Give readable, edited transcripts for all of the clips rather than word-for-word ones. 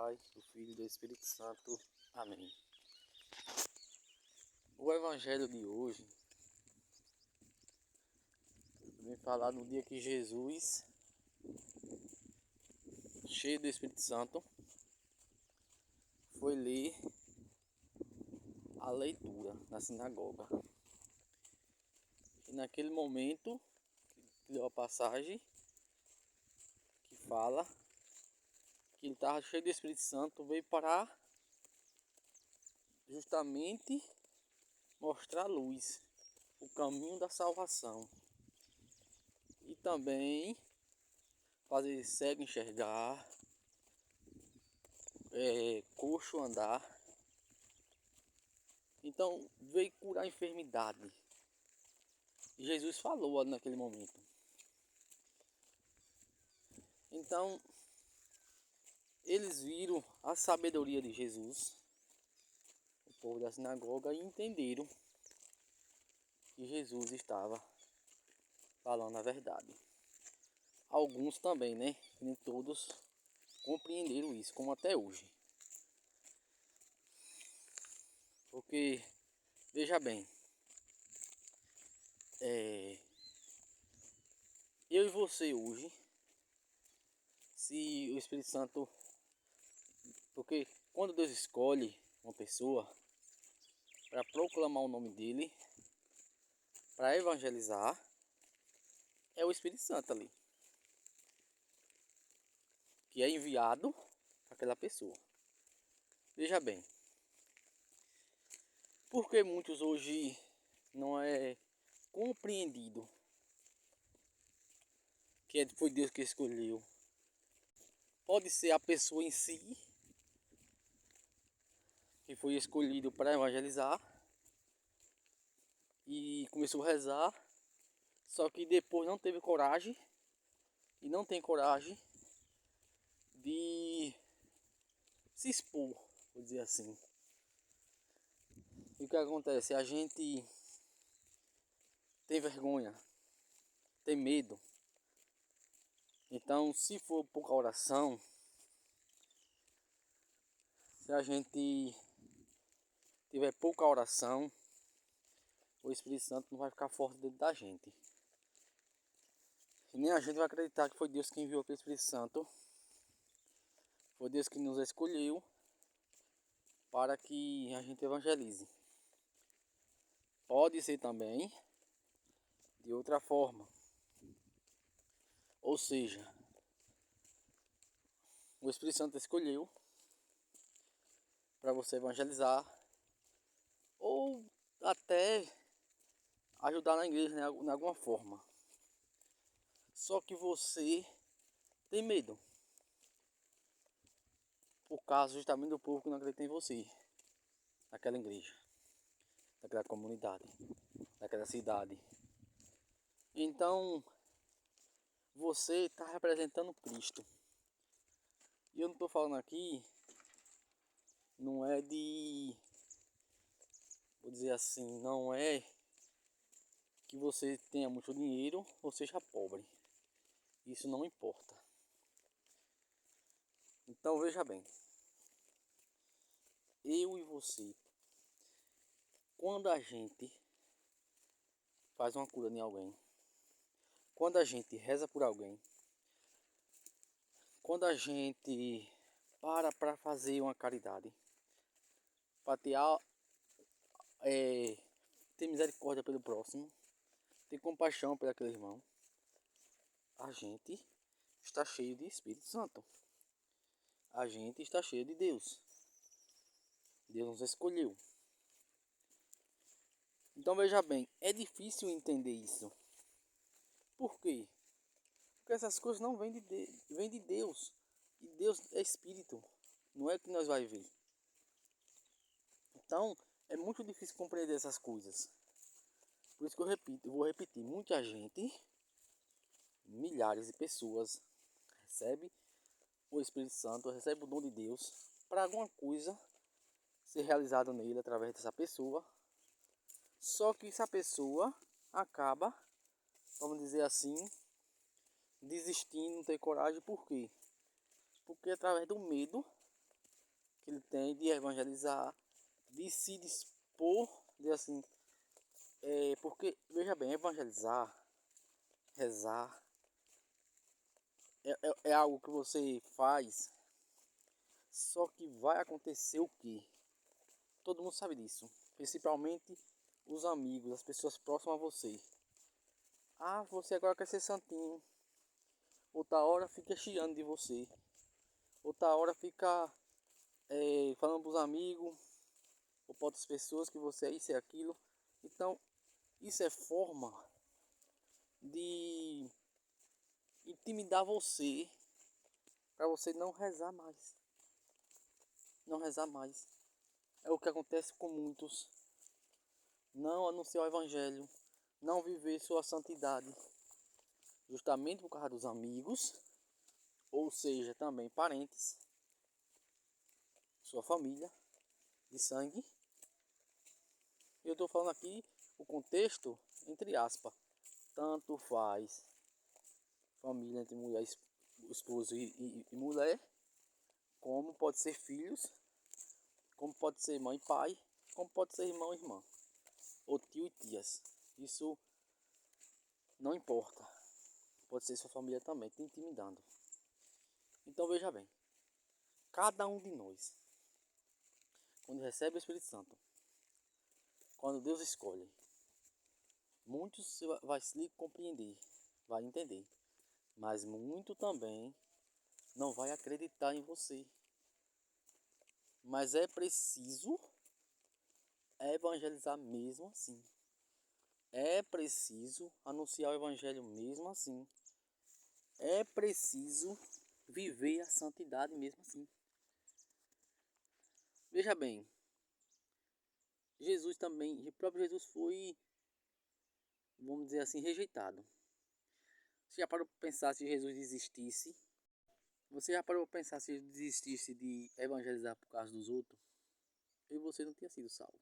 Pai, do Filho e do Espírito Santo. Amém. O Evangelho de hoje vem falar no dia que Jesus, cheio do Espírito Santo, foi ler a leitura na sinagoga. E naquele momento, leu a passagem que fala que ele estava cheio do Espírito Santo, veio para justamente mostrar a luz, o caminho da salvação. E também fazer cego enxergar, coxo andar. Então veio curar a enfermidade. E Jesus falou naquele momento. Então eles viram a sabedoria de Jesus, o povo da sinagoga, e entenderam que Jesus estava falando a verdade. Alguns também, né? Nem todos compreenderam isso, como até hoje. Porque, veja bem, eu e você hoje, se o Espírito Santo... Porque quando Deus escolhe uma pessoa para proclamar o nome dele, para evangelizar, é o Espírito Santo ali, que é enviado para aquela pessoa. Veja bem, porque muitos hoje não é compreendido que foi Deus que escolheu. Pode ser a pessoa em si que foi escolhido para evangelizar e começou a rezar, só que depois não teve coragem e não tem coragem de se expor, vou dizer assim. E o que acontece? A gente tem vergonha, tem medo. Então, se for pouca oração, se a gente tiver pouca oração, o Espírito Santo não vai ficar forte dentro da gente. E nem a gente vai acreditar que foi Deus que enviou aquele Espírito Santo. Foi Deus que nos escolheu para que a gente evangelize. Pode ser também de outra forma. Ou seja, o Espírito Santo escolheu para você evangelizar ou até ajudar na igreja de alguma forma. Só que você tem medo. Por causa justamente do povo que não acredita em você. Naquela igreja. Naquela comunidade. Naquela cidade. Então, você está representando Cristo. E eu não estou falando aqui, não é de... Vou dizer assim, não é que você tenha muito dinheiro ou seja pobre. Isso não importa. Então veja bem, eu e você, quando a gente faz uma cura em alguém, quando a gente reza por alguém, quando a gente para fazer uma caridade, para ter misericórdia pelo próximo, ter compaixão por aquele irmão, a gente está cheio de Espírito Santo. A gente está cheio de Deus. Deus nos escolheu. Então veja bem, é difícil entender isso. Por quê? Porque essas coisas não vêm vêm de Deus. E Deus é Espírito. Não é que nós vai ver. Então é muito difícil compreender essas coisas. Por isso que eu vou repetir. Muita gente, milhares de pessoas, recebe o Espírito Santo, recebe o dom de Deus para alguma coisa ser realizada nele através dessa pessoa. Só que essa pessoa acaba, vamos dizer assim, desistindo, não ter coragem. Por quê? Porque através do medo que ele tem de evangelizar, de se dispor, de assim, porque, veja bem, evangelizar, rezar, é algo que você faz, só que vai acontecer o quê? Todo mundo sabe disso, principalmente os amigos, as pessoas próximas a você. Ah, você agora quer ser santinho. Outra hora fica chiando de você. Outra hora fica falando para os amigos ou para outras pessoas que você é isso e aquilo. Então, isso é forma de intimidar você para você não rezar mais. Não rezar mais. É o que acontece com muitos. Não anunciar o evangelho, não viver sua santidade, justamente por causa dos amigos, ou seja, também parentes, sua família de sangue. Eu estou falando aqui o contexto entre aspas, tanto faz família entre mulher, esposo e mulher, como pode ser filhos, como pode ser mãe e pai, como pode ser irmão e irmã, ou tio e tias. Isso não importa. Pode ser sua família também, te intimidando. Então veja bem, cada um de nós, quando recebe o Espírito Santo, quando Deus escolhe, muitos vai se compreender, vai entender, mas muito também não vai acreditar em você. Mas é preciso evangelizar mesmo assim. É preciso anunciar o evangelho mesmo assim. É preciso viver a santidade mesmo assim. Veja bem, Jesus também, o próprio Jesus foi, vamos dizer assim, rejeitado. Você já parou para pensar se Jesus desistisse? Você já parou para pensar se ele desistisse de evangelizar por causa dos outros? E você não tinha sido salvo.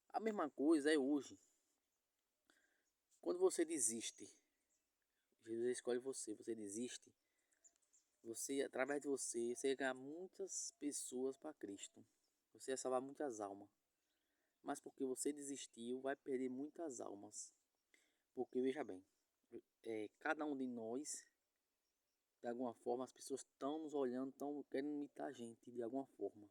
A mesma coisa é hoje. Quando você desiste, Jesus escolhe você, você desiste. Você, através de você ia ganhar muitas pessoas para Cristo. Você ia salvar muitas almas. Mas porque você desistiu, vai perder muitas almas. Porque veja bem, cada um de nós, de alguma forma, as pessoas estão nos olhando, estão querendo imitar a gente de alguma forma.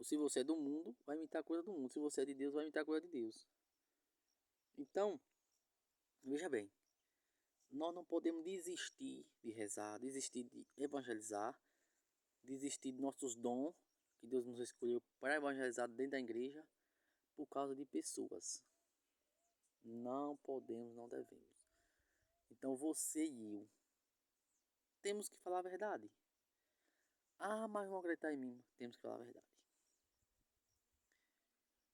Se você é do mundo, vai imitar a coisa do mundo. Se você é de Deus, vai imitar a coisa de Deus. Então, veja bem, nós não podemos desistir de rezar, desistir de evangelizar, desistir de nossos dons que Deus nos escolheu para evangelizar dentro da igreja por causa de pessoas. Não podemos, não devemos. Então você e eu temos que falar a verdade. Ah, mas não acreditar em mim. Temos que falar a verdade.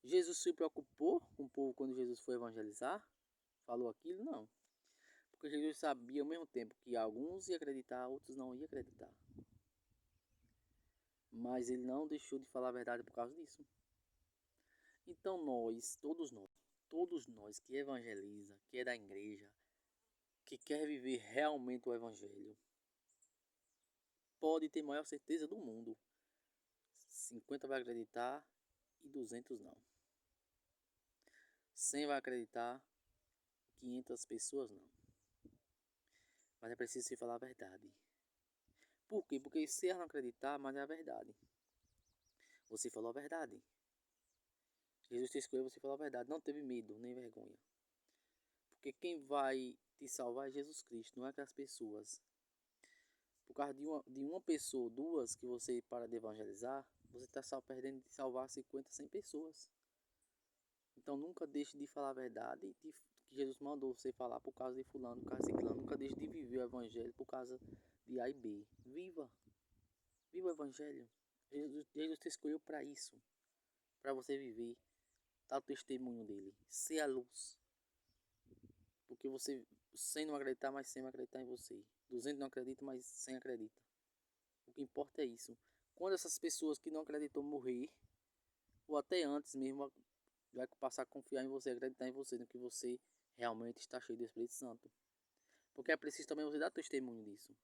Jesus se preocupou com o povo quando Jesus foi evangelizar? Falou aquilo? Não. Porque Jesus sabia ao mesmo tempo que alguns iam acreditar, outros não iam acreditar. Mas ele não deixou de falar a verdade por causa disso. Então todos nós que evangeliza, que é da igreja, que quer viver realmente o evangelho, pode ter maior certeza do mundo. 50 vai acreditar e 200 não. 100 vai acreditar, 500 pessoas não. Mas é preciso se falar a verdade. Por quê? Porque se ela não acreditar, mas é a verdade. Você falou a verdade. Jesus te escolheu, você falou a verdade. Não teve medo, nem vergonha. Porque quem vai te salvar é Jesus Cristo, não é aquelas pessoas. Por causa de uma pessoa, duas que você para de evangelizar, você está só perdendo de salvar 50, 100 pessoas. Então nunca deixe de falar a verdade que Jesus mandou você falar por causa de fulano, por causa de ciclano. Nunca deixe de viver o evangelho por causa de A e B. Viva! Viva o evangelho! Jesus te escolheu para isso. Para você viver. Dar o testemunho dele. Ser a luz. Porque você, 100 não acreditar, mas 100 vai acreditar em você. 200 não acredita, mas 100 acredita. O que importa é isso. Quando essas pessoas que não acreditam morrer, ou até antes mesmo, vai passar a confiar em você, acreditar em você, no que você realmente está cheio do Espírito Santo. Porque é preciso também você dar testemunho disso.